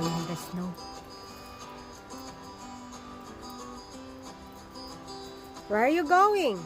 in the snow. Where are you going?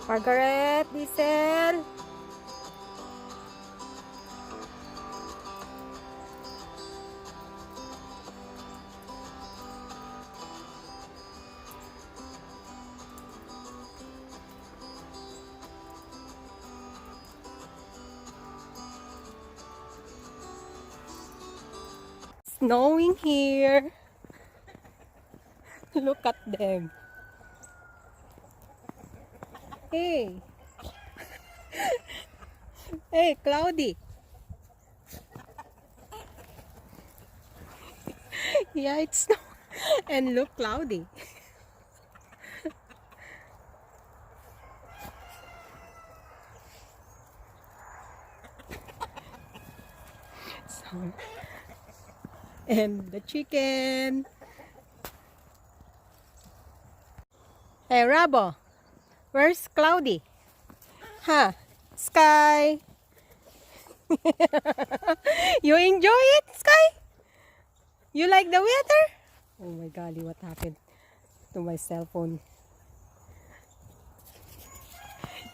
Margaret, Diesel. Snowing here. Look at them. Hey. Hey, cloudy. Yeah, it's snow. And look, cloudy. So, and the chicken. Hey, Rabo. Where's Cloudy? Huh? Sky. You enjoy it, Sky? You like the weather? Oh my golly, what happened to my cell phone?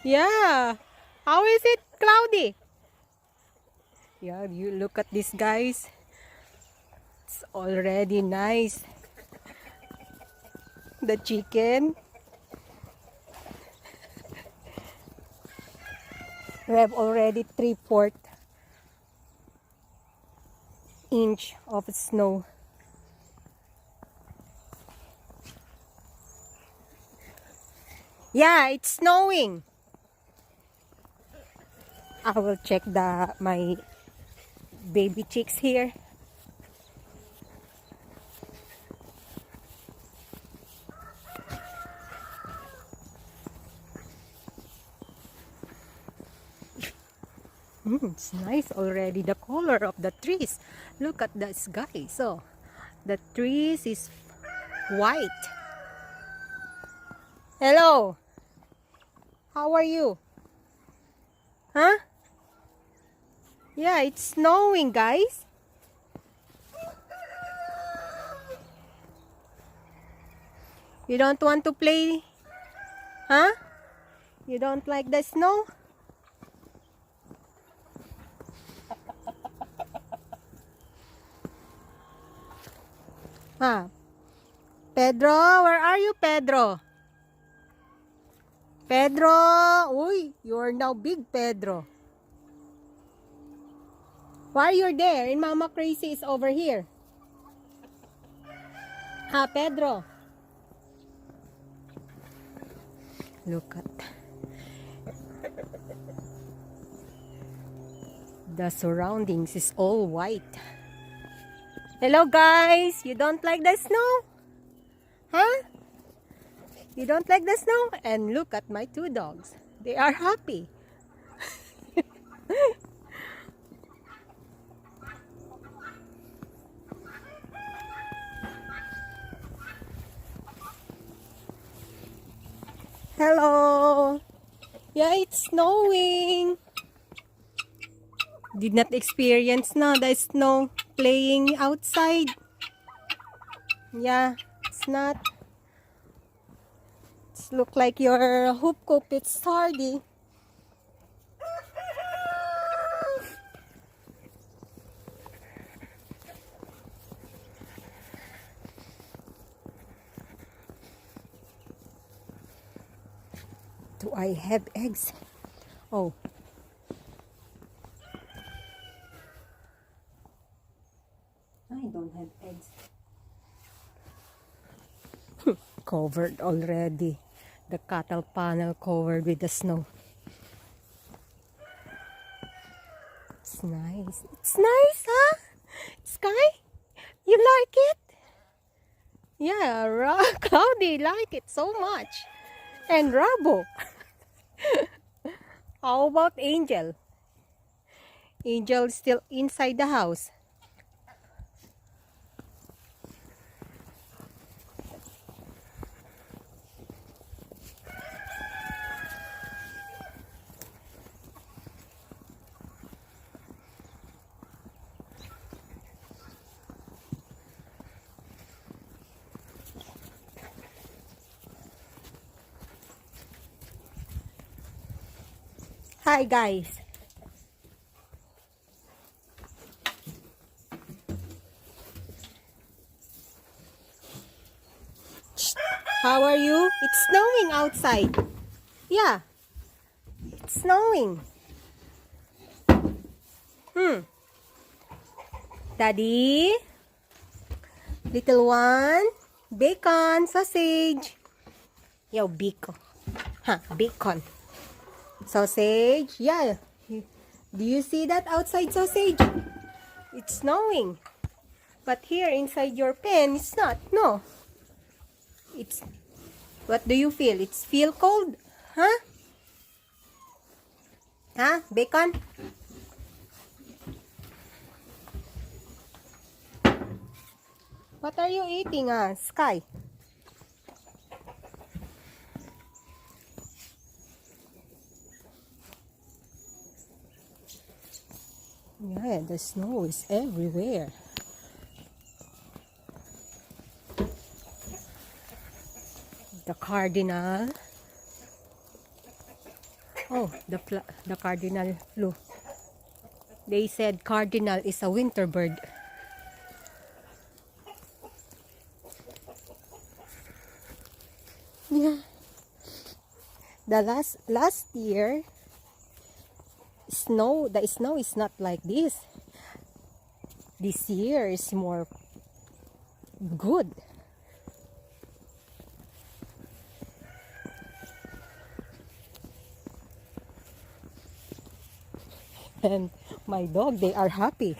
Yeah. How is it, Cloudy? Yeah, you look at this, guys. It's already nice. The chicken. We have already 3/4 inch of snow. Yeah, it's snowing. I will check my baby chicks here. It's nice already, the color of the trees. Look at the sky. So, the trees is white. Hello. How are you? Huh? Yeah, it's snowing, guys. You don't want to play? Huh? You don't like the snow? Huh? Pedro, where are you, Pedro? Pedro! Uy, you are now big, Pedro. Why you're there? And Mama Crazy is over here. Ha, Pedro? Look at the surroundings is all white. Hello, guys. You don't like the snow? Huh? You don't like the snow? And look at my 2 dogs. They are happy. Hello. Yeah, it's snowing. Did not experience the snow playing outside. Yeah, it's not. It's look like your hoop coop. It's hardy. Do I have eggs? Oh. I don't have eggs. covered already. The cattle panel covered with the snow. It's nice. It's nice, huh? Sky, you like it? Yeah, Cloudy like it so much. And Rabo. How about Angel? Angel is still inside the house. Hi guys. How are you? It's snowing outside. Yeah. It's snowing. Daddy. Little one. Bacon. Sausage. Yo, bacon. Bacon. Sausage. Yeah. Do you see that outside sausage? It's snowing. But here inside your pen, it's not. No. It's... What do you feel? It's feel cold? Huh? Huh? Bacon? What are you eating, Sky? Yeah, the snow is everywhere. The cardinal. Oh, the cardinal flew. They said cardinal is a winter bird. Yeah. The last year, the snow is not like this. This year is more good. And my dog, they are happy.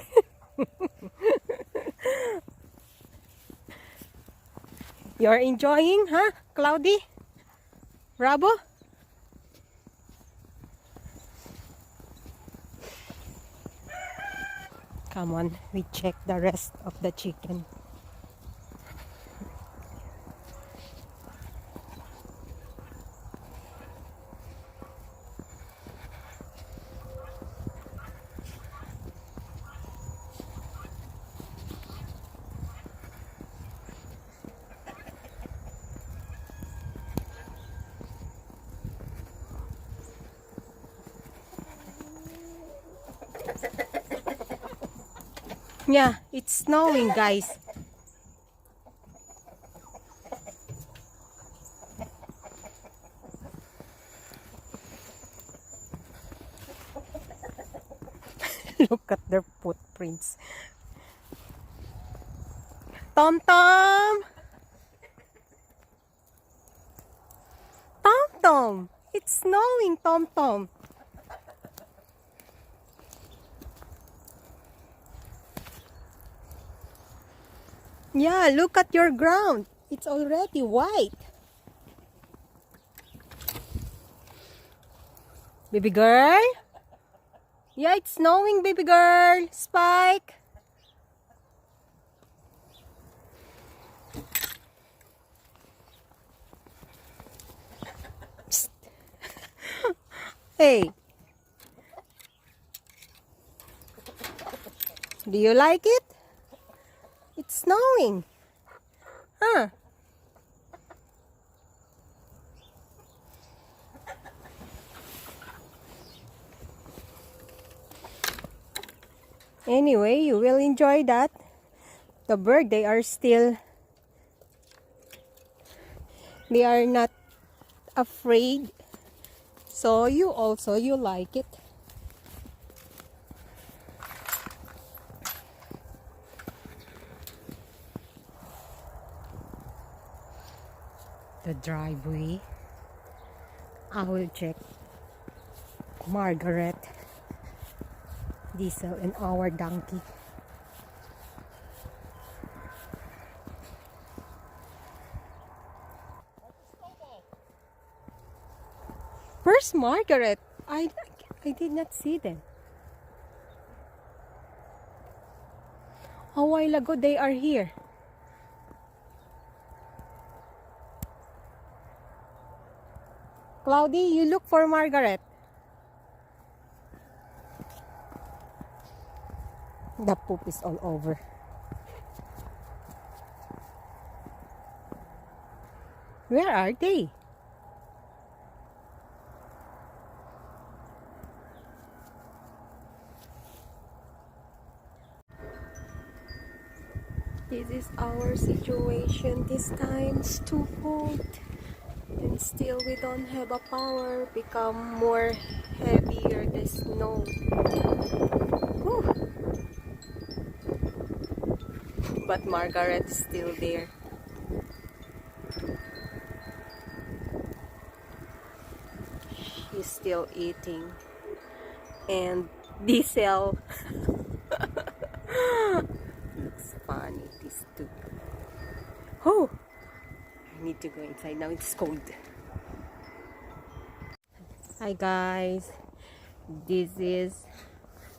You're enjoying, huh, Cloudy? Rabo? Come on, we check the rest of the chicken. Yeah, it's snowing, guys. Look at their footprints. Tom Tom! Tom Tom! It's snowing, Tom Tom. Yeah, look at your ground. It's already white. Baby girl? Yeah, it's snowing, baby girl. Spike. Psst. Hey. Do you like it? It's snowing. Huh? Anyway, you will enjoy that. The bird, they are not afraid. So you like it. the driveway. I will check Margaret, Diesel, and our donkey. Where's Margaret? I did not see them. A while ago they are here. Cloudy, you look for Margaret. The poop is all over. Where are they? This is our situation this time. It's too cold. And still we don't have a power. Become more heavier the snow. Whew. But Margaret is still there. She's still eating. And Diesel looks funny, these two. Oh, I need to go inside now, it's cold. Hi guys, this is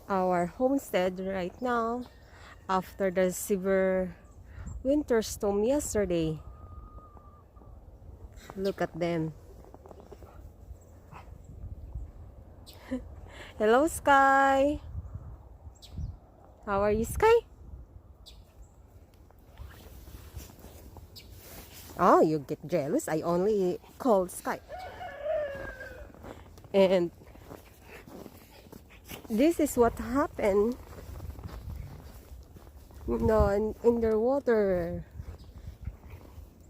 our homestead right now after the severe winter storm yesterday. Look at them. Hello Sky, how are you Sky? Oh, you get jealous. I only called Sky. And this is what happened. No, in the water.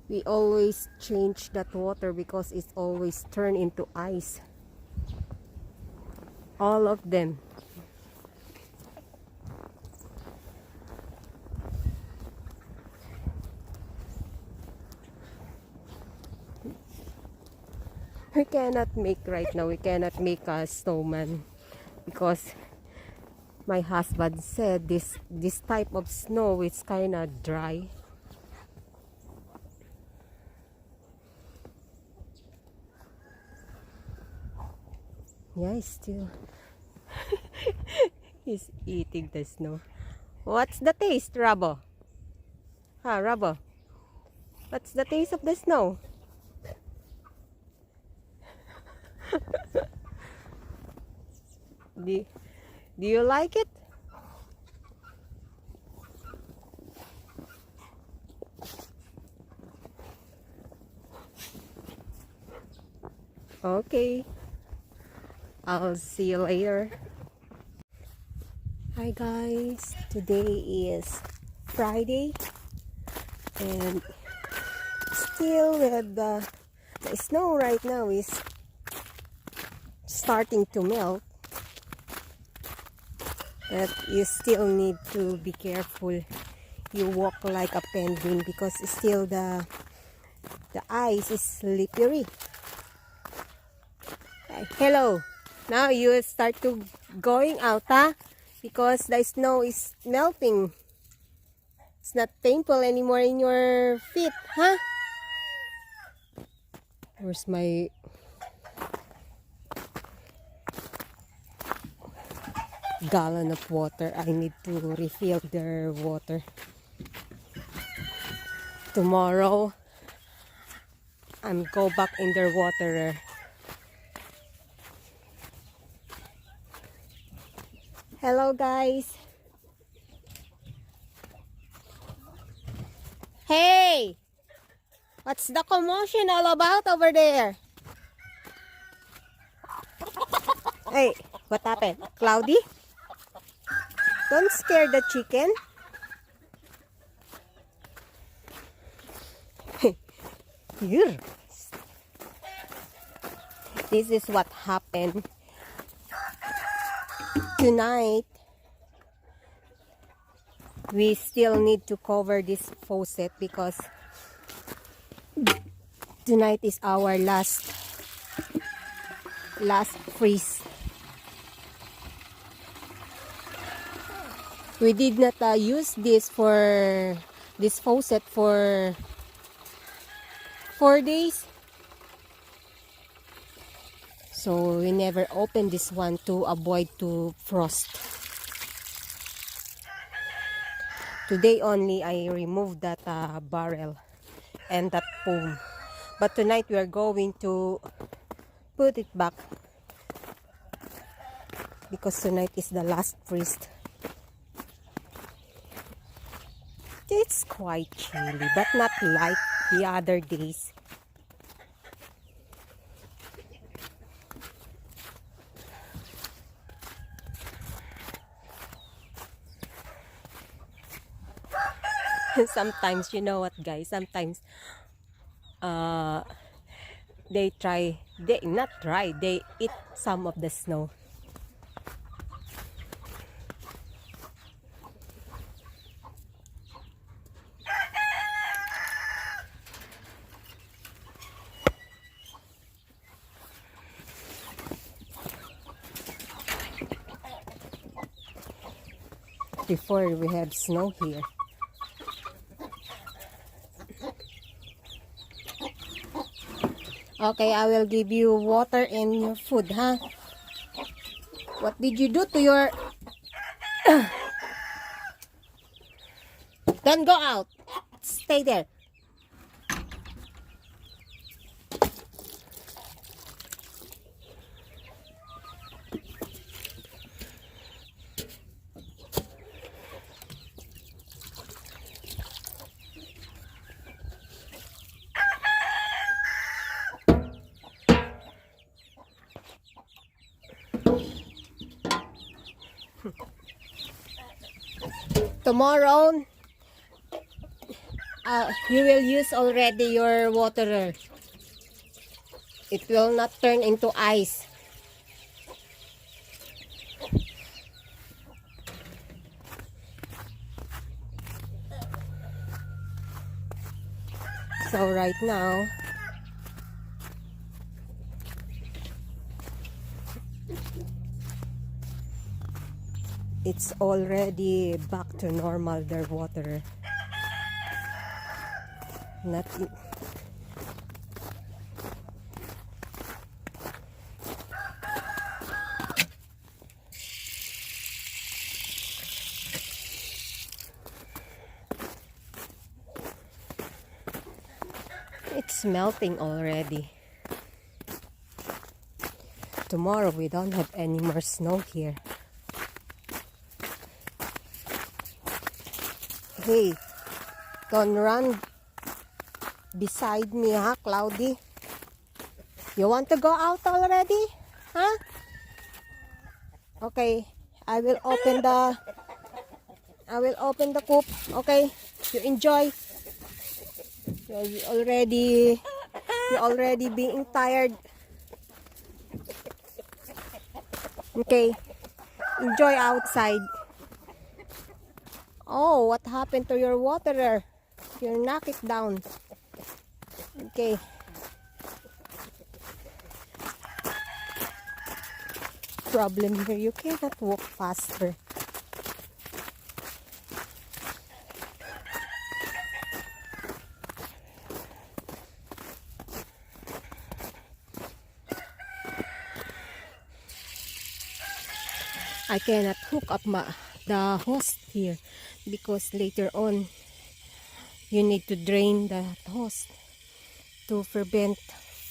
We always change that water because it's always turned into ice. All of them. We cannot make right now, we cannot make a snowman because my husband said this type of snow is kind of dry. Yeah, still he's eating the snow. What's the taste, Rabo? Huh, Rabo? What's the taste of the snow? Do you like it? Okay. I'll see you later. Hi guys. Today is Friday. And still with the snow right now is starting to melt. But you still need to be careful. You walk like a penguin because still the ice is slippery. Hello. Now you start to going out, huh? Because the snow is melting. It's not painful anymore in your feet, huh? Where's my gallon of water? I need to refill their water. Tomorrow, I'm go back in their water. Hello guys. Hey! What's the commotion all about over there? Hey, what happened? Cloudy? Don't scare the chicken. This is what happened tonight. We still need to cover this faucet because Tonight is our last freeze. We did not use this faucet for 4 days. So we never opened this one to avoid to frost. Today only I removed that barrel and that foam. But tonight we are going to put it back because tonight is the last freeze. It's quite chilly, but not like the other days. Sometimes, you know what, guys? Sometimes, they eat some of the snow. Before we have snow here. Okay, I will give you water and your food, huh? What did you do to your... Don't go out. Stay there. Tomorrow, you will use already your waterer. It will not turn into ice. So right now, it's already back to normal, their water. Not it's melting already. Tomorrow we don't have any more snow here. Hey, don't run beside me, huh, Cloudy? You want to go out already? Huh? Okay, I will open the coop. Okay, you enjoy. You're already being tired. Okay, enjoy outside. Oh, what happened to your waterer? You knock it down. Okay. Problem here, you cannot walk faster. I cannot hook up the hose here because later on you need to drain the hose to prevent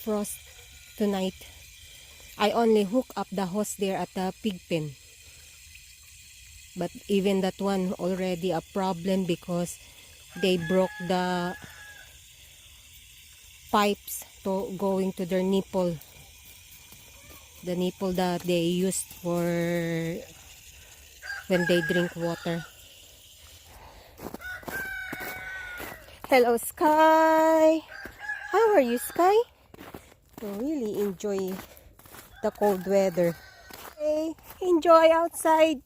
frost tonight. I only hook up the hose there at the pig pen, but even that one already a problem because they broke the pipes to going to their nipple, the nipple that they used for when they drink water. Hello, Sky. How are you, Sky? I really enjoy the cold weather. Hey, enjoy outside.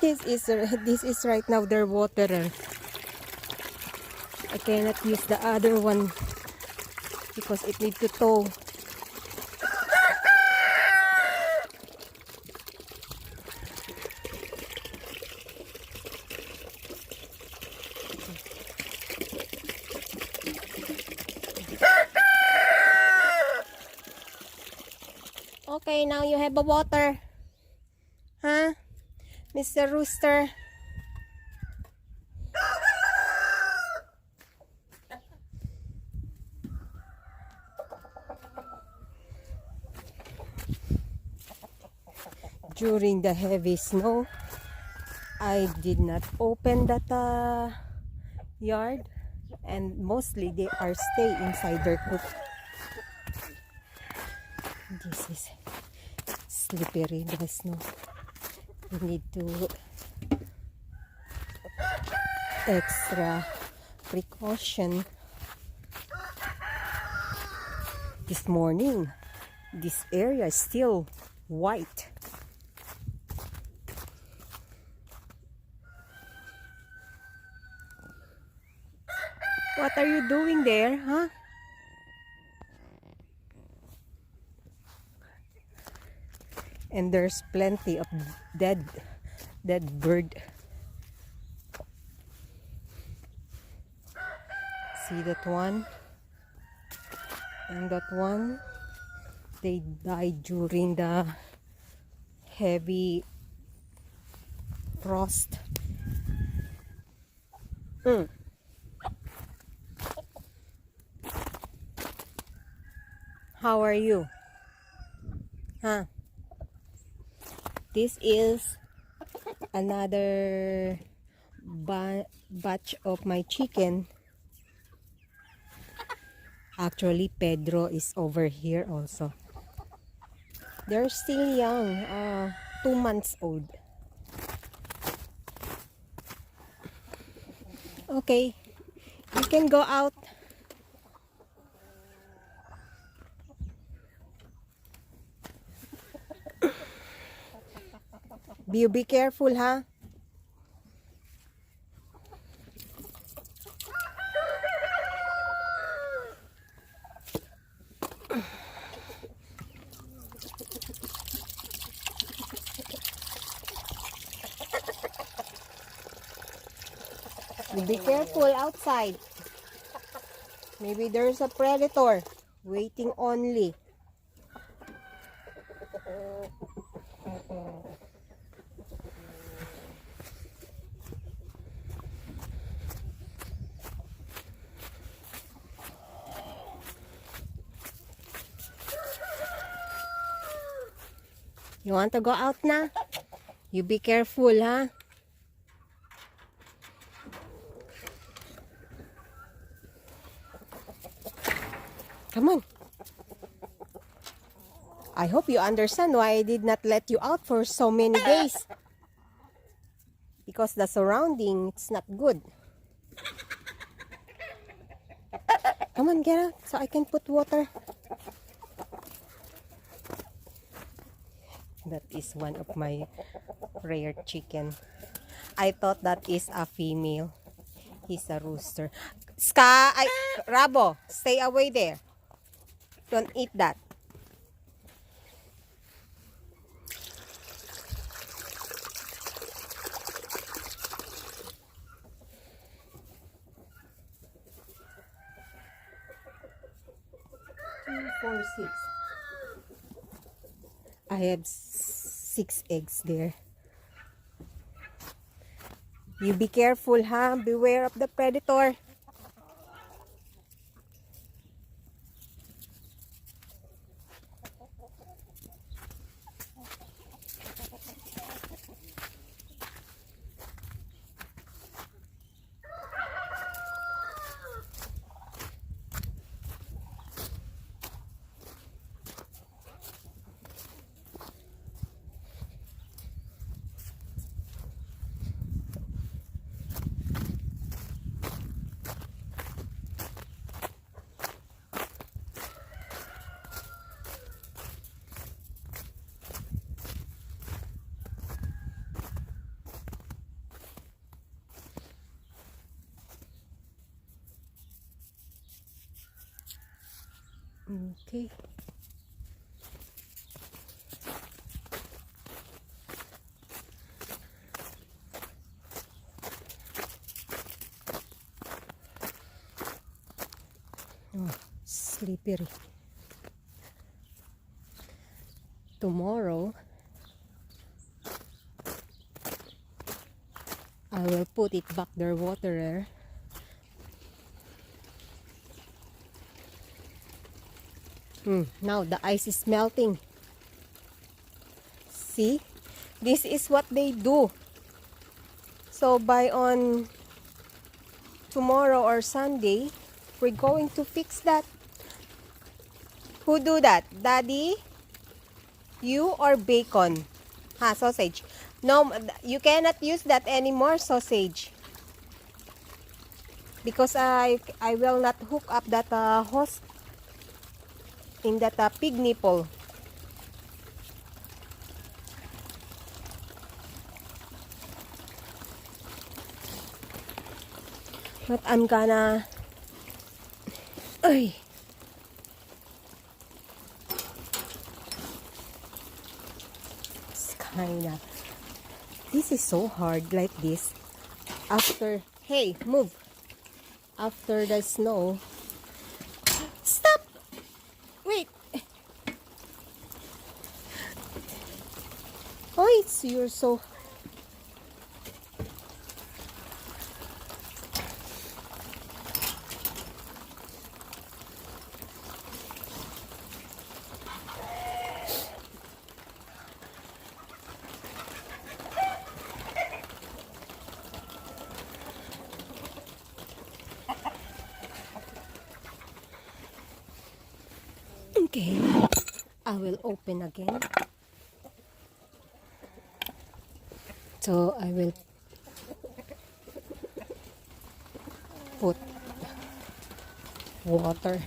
this is right now their waterer. I cannot use the other one because it needs to tow. Okay, now you have a water. Huh? Mr. Rooster. During the heavy snow, I did not open that yard, and mostly they are stay inside their coop. This is slippery, the snow. We need to extra precaution. This morning, this area is still white. What are you doing there, huh? And there's plenty of dead bird. See that one? And that one, they died during the heavy frost. How are you? Huh? This is another batch of my chicken. Actually, Pedro is over here also. They're still young, 2 months old. Okay, you can go out. Be careful, huh? Be careful outside. Maybe there's a predator waiting only. You want to go out na? You be careful, huh? Come on. I hope you understand why I did not let you out for so many days. Because the surrounding, it's not good. Come on, get out so I can put water. That is one of my rare chicken. I thought that is a female. He's a rooster. Rabo, stay away there. Don't eat that. Two, 4, 6. I have 6 eggs there. You be careful, huh? Beware of the predator. Okay. Oh, slippery. Tomorrow, I will put it back their waterer. Now the ice is melting. See? This is what they do. So by on tomorrow or Sunday, we're going to fix that. Who do that? Daddy? You or bacon? Sausage. No, you cannot use that anymore, sausage. Because I will not hook up that hose in that pig nipple. But I'm gonna... Ay! It's kinda... This is so hard like this. After... Hey, move! After the snow... Stop! Wait! Oh, you're so... Okay, I will open again. So I will put water.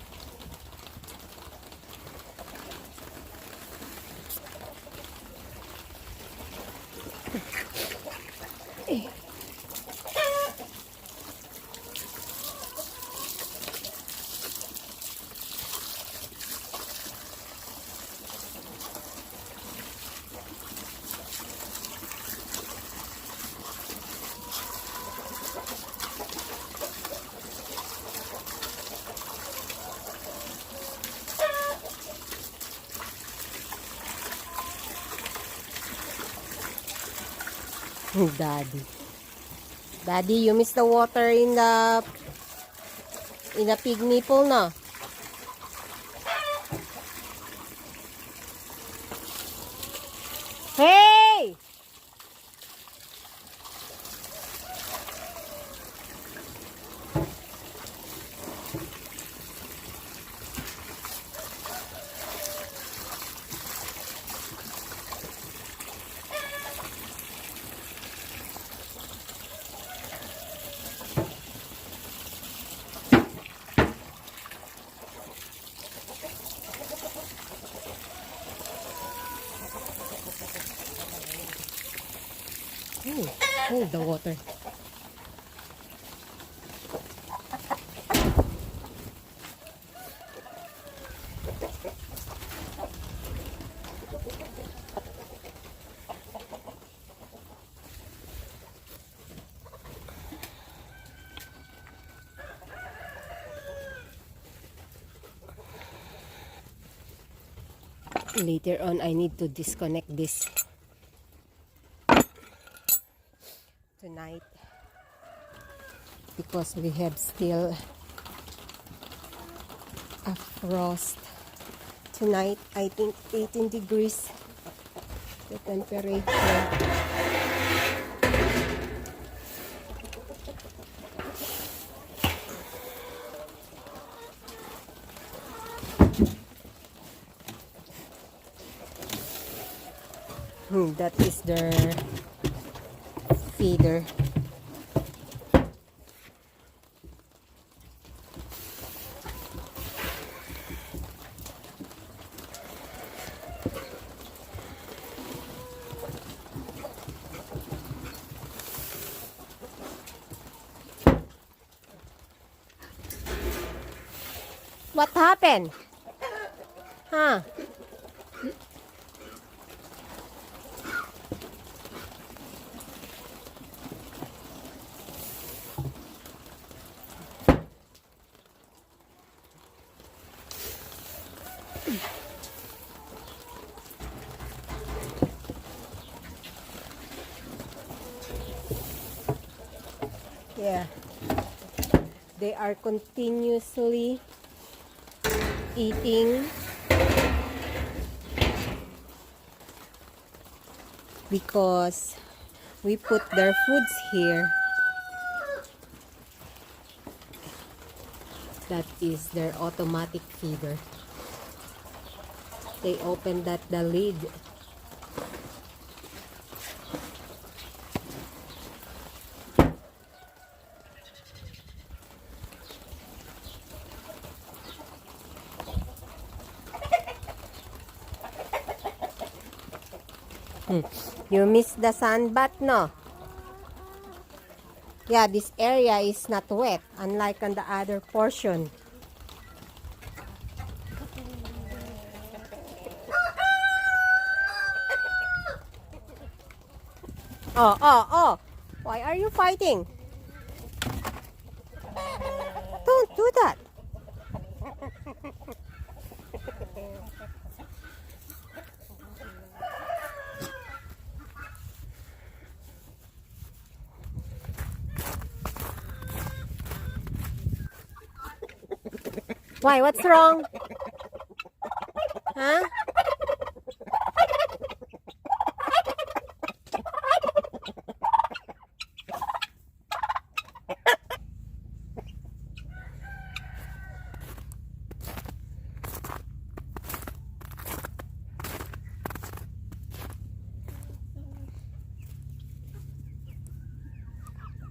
Daddy. Daddy, you miss the water in the pig nipple, no? Hey! Hold the water. Later on, I need to disconnect this tonight because we have still a frost tonight. I think 18 degrees the temperature. That is their feeder. What happened? Huh? Yeah. They are continuously eating because we put their foods here. That is their automatic feeder. They open the lid. You miss the sun bath, no? Yeah, this area is not wet, unlike on the other portion. Oh. Why are you fighting? Don't do that. Why? What's wrong? Huh?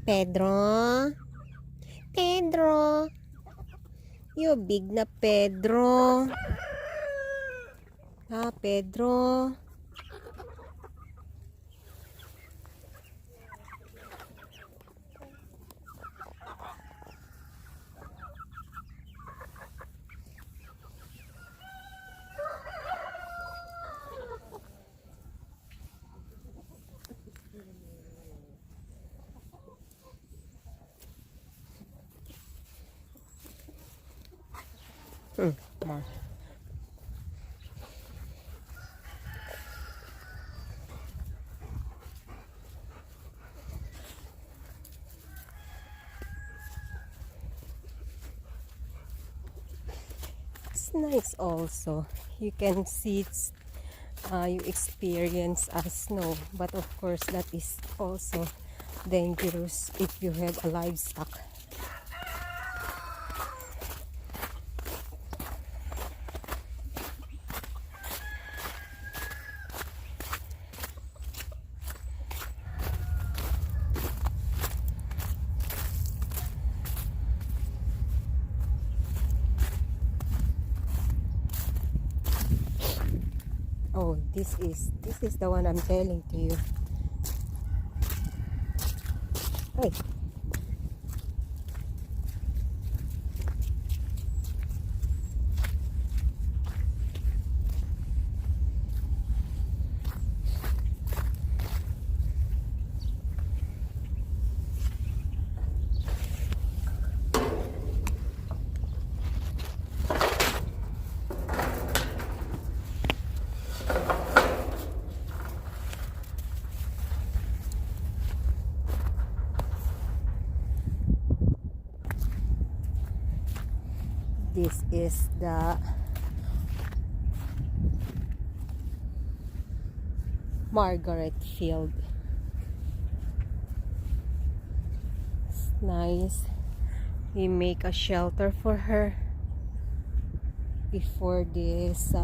Pedro? Pedro? You big na Pedro. Ah, Pedro. Come on. It's nice also. You can see it's, you experience snow, but of course that is also dangerous if you have a livestock. Oh, this is the one I'm telling to you. Hey. This is the Margaret field. It's nice. We make a shelter for her before this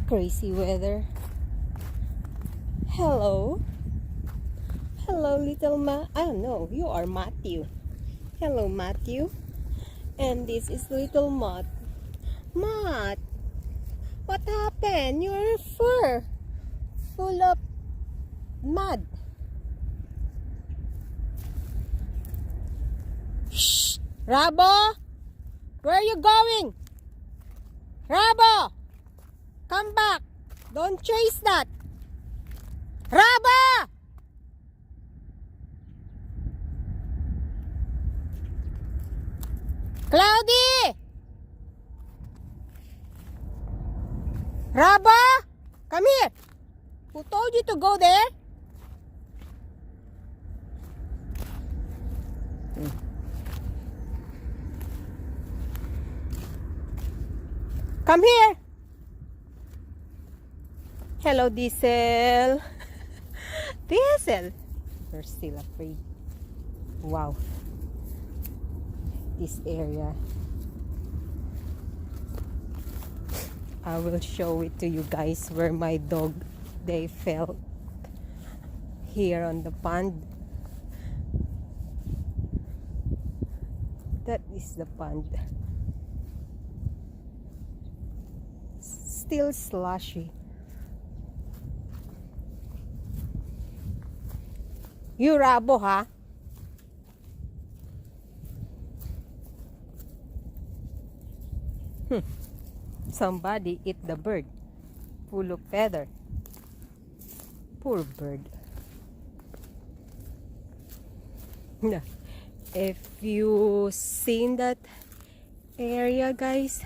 crazy weather. Hello. Hello, little oh no, you are Matthew. Hello, Matthew. And this is little Matt. Matt, what happened? Your fur full of mud. Shh, Rabo, where are you going? Rabo! Come back! Don't chase that! Rabo! Cloudy! Rabo! Come here! Who told you to go there? Come here! Hello, Diesel. Diesel! You're still afraid. Wow. This area. I will show it to you guys where my dog, they fell here on the pond. That is the pond. Still slushy. You Rabo, ha? Somebody ate the bird. Full of feather. Poor bird. If you seen that area, guys,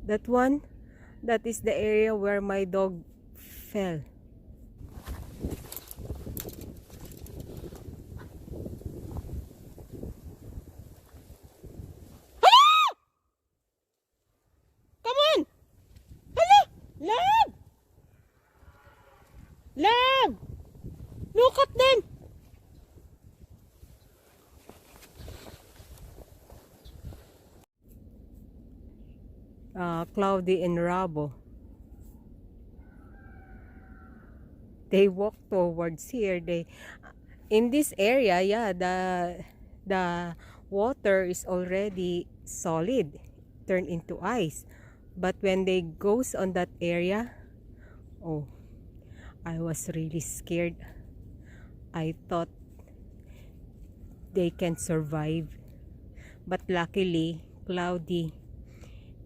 that one, that is the area where my dog fell. Come on! Hello! Love! Love! Look at them! Cloudy and Rabo. They walk towards here. In this area, yeah, the water is already solid, turned into ice. But when they goes on that area, oh, I was really scared. I thought they can survive. But luckily, Cloudy,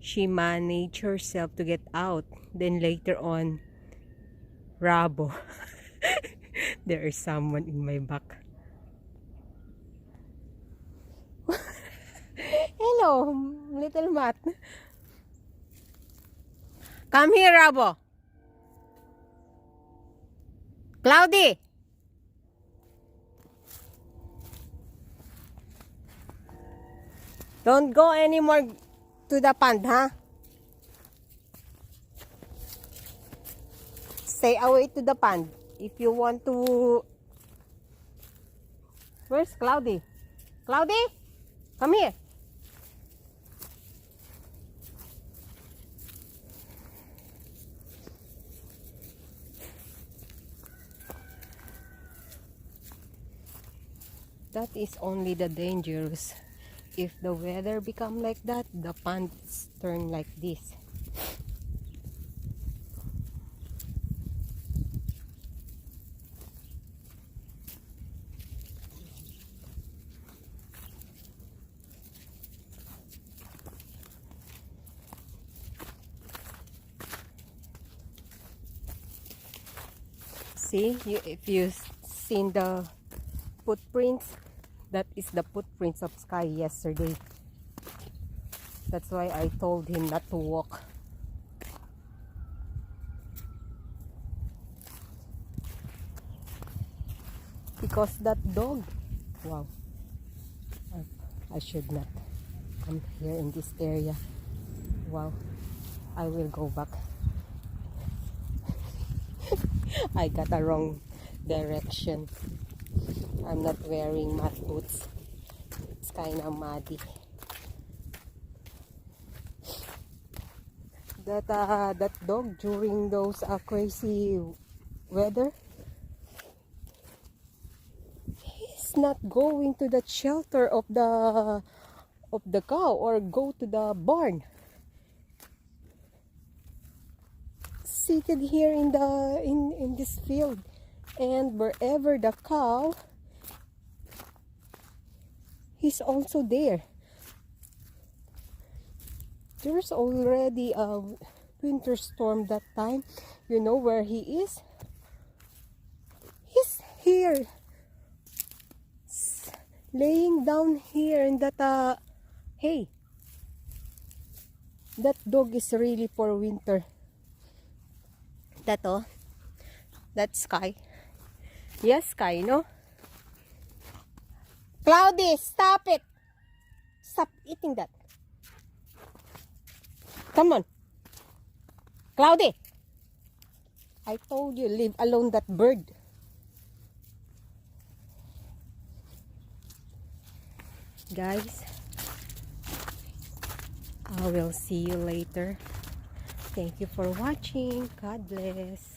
she managed herself to get out. Then later on, Rabo. There is someone in my back. Hello, little Matt. Come here, Rabo. Cloudy. Don't go anymore to the pond, huh? Stay away to the pond. If you want to... Where's Cloudy? Cloudy? Come here. That is only the dangerous. If the weather become like that, the ponds turn like this. See, if you've seen the footprints, that is the footprints of Sky yesterday. That's why I told him not to walk. Because that dog, wow, I should not come here in this area. Wow, I will go back. I got a wrong direction. I'm not wearing mud boots. It's kind of muddy. That dog during those crazy weather, he's not going to the shelter of the cow or go to the barn. Seated here in this field, and wherever the cow, he's also there. There's already a winter storm that time. You know where he is? He's here. Laying down here in that, hey, that dog is really for winter. That, oh, that sky. Yes, sky, no? Cloudy, stop it. Stop eating that. Come on. Cloudy. I told you, leave alone that bird. Guys, I will see you later. Thank you for watching. God bless.